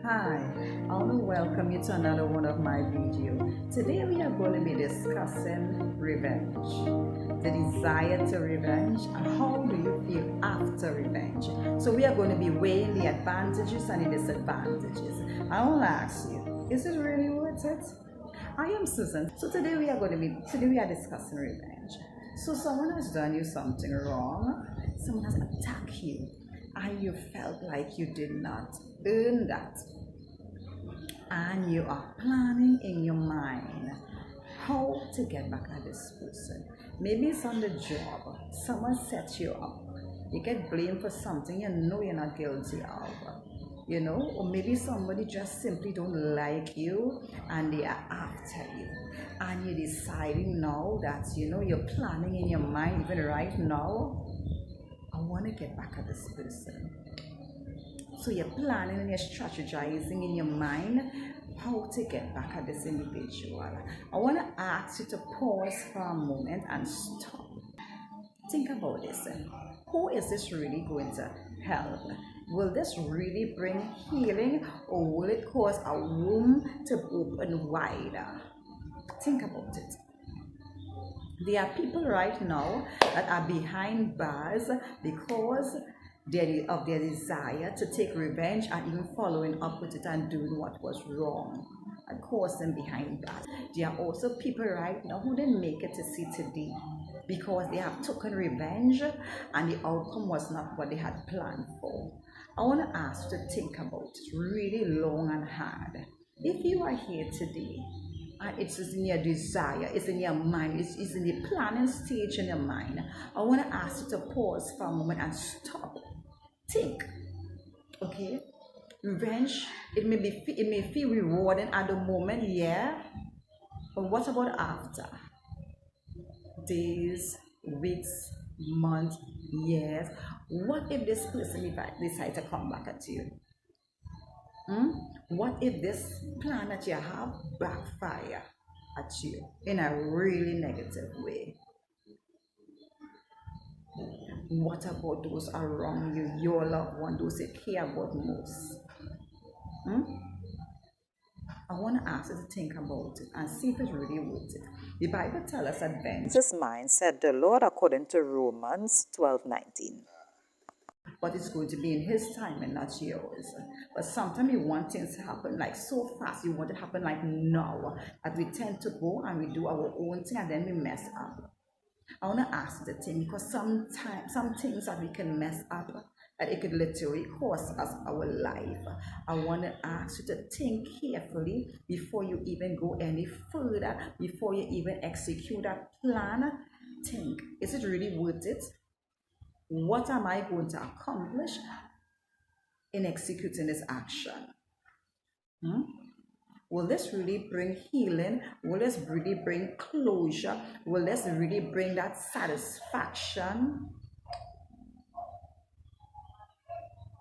Hi, I want to welcome you to another one of my videos. Today we are going to be discussing revenge, the desire to revenge, and how do you feel after revenge. So we are going to be weighing the advantages and the disadvantages. I want to ask you, is it really worth it? I am Susan. So today we are discussing revenge. So someone has done you something wrong, someone has attacked you, and you felt like you did not earn that, and you are planning in your mind how to get back at this person. Maybe it's on the job, someone sets you up, you get blamed for something you know you're not guilty of, or maybe somebody just simply don't like you and they are after you, and you're deciding now that you're planning in your mind even right now, I want to get back at this person. So you're planning and you're strategizing in your mind how to get back at this individual. I want to ask you to pause for a moment and stop. Think about this. Who is this really going to help? Will this really bring healing, or will it cause a wound to open wider? Think about it. There are people right now that are behind bars because of their desire to take revenge and even following up with it and doing what was wrong and cause them behind bars. There are also people right now who didn't make it to see today because they have taken revenge and the outcome was not what they had planned for. I want to ask you to think about it really long and hard. If you are here today and it's in your desire, it's in your mind, it's in the planning stage in your mind, I want to ask you to pause for a moment and stop. Think. Okay? Revenge, it may feel rewarding at the moment, yeah. But what about after? Days, weeks, months, years. What if this person decides to come back at you? What if this plan that you have backfire at you in a really negative way? What about those around you, your loved one, those you care about most? I want to ask you to think about it and see if it's really worth it. The Bible tells us that vengeance mine, said the Lord, according to Romans 12:19. But it's going to be in his time and not yours. But sometimes you want things to happen like so fast, you want it to happen like now, that we tend to go and we do our own thing and then we mess up. I want to ask you to think, because sometimes some things that we can mess up, that it could literally cost us our life. I want to ask you to think carefully before you even go any further, before you even execute that plan. Think, is it really worth it? What am I going to accomplish in executing this action? Will this really bring healing? Will this really bring closure? Will this really bring that satisfaction?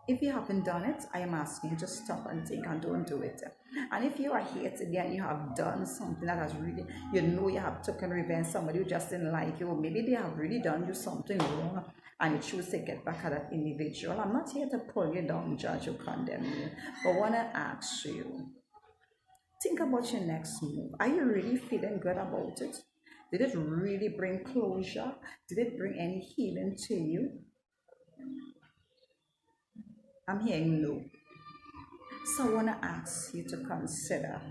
If you haven't done it, I am asking you to stop and think and don't do it. And if you are here today and you have done something that has really, you have taken revenge, somebody who just didn't like you, or maybe they have really done you something wrong and you choose to get back at that individual, I'm not here to pull you down, judge, or condemn you, but I want to ask you, think about your next move. Are you really feeling good about it? Did it really bring closure? Did it bring any healing to you? I'm hearing no. So I want to ask you to consider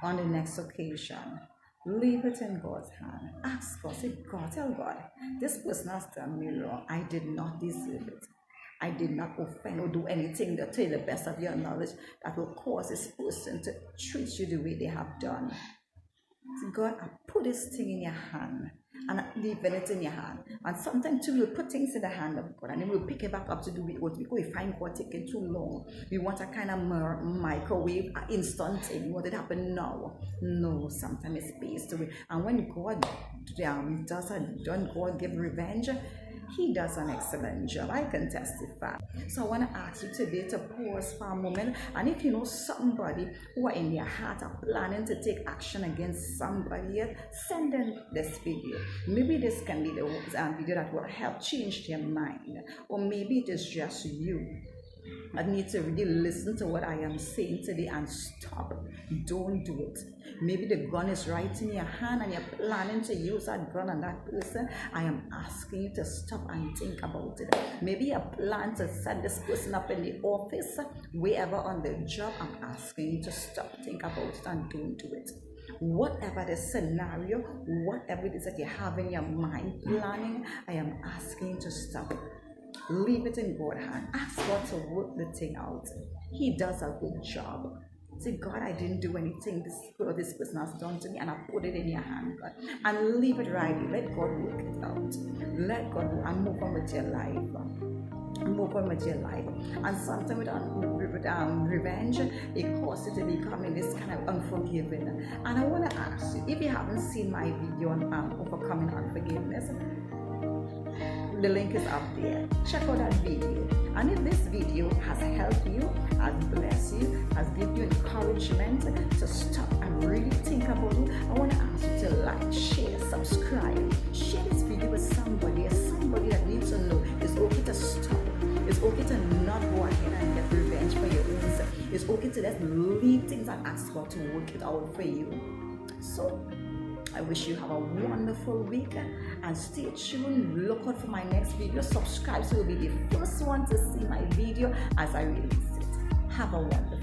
on the next occasion, leave it in God's hand. Ask God, say, God, tell God, this person has done me wrong. I did not deserve it. I did not offend or do anything that, to the best of your knowledge, that will cause this person to treat you the way they have done. So God, I put this thing in your hand and I leave it in your hand. And sometimes too, we'll put things in the hand of God and then we'll pick it back up to do with what we find God taking too long. We want a kind of microwave, instant thing. We want it to happen now. No, sometimes it's based away. And when God God give revenge, he does an excellent job. I can testify. So I want to ask you today to pause for a moment. And if you know somebody who are in your heart are planning to take action against somebody else, send them this video. Maybe this can be the video that will help change their mind. Or maybe it is just you. I need to really listen to what I am saying today and stop. Don't do it. Maybe the gun is right in your hand and you're planning to use that gun on that person. I am asking you to stop and think about it. Maybe you plan to set this person up in the office, wherever on the job. I'm asking you to stop, think about it, and don't do it. Whatever the scenario, whatever it is that you have in your mind planning, I am asking you to stop. Leave it in God's hand. Ask God to work the thing out. He does a good job. Say, God, I didn't do anything. This person has done to me, and I put it in your hand, God. And leave it right here. Let God work it out. Let God work and move on with your life. Move on with your life. And sometimes with revenge, it causes you to become in this kind of unforgiving. And I want to ask you, if you haven't seen my video on overcoming unforgiveness, the link is up there. Check out that video. And if this video has helped you, has blessed you, has given you encouragement to stop and really think about it, I want to ask you to like, share, subscribe. Share this video with somebody that needs to know it's okay to stop. It's okay to not go ahead and get revenge for your own self. It's okay to just leave things and ask God to work it out for you. So I wish you have a wonderful week and stay tuned. Look out for my next video. Subscribe so you'll be the first one to see my video as I release it. Have a wonderful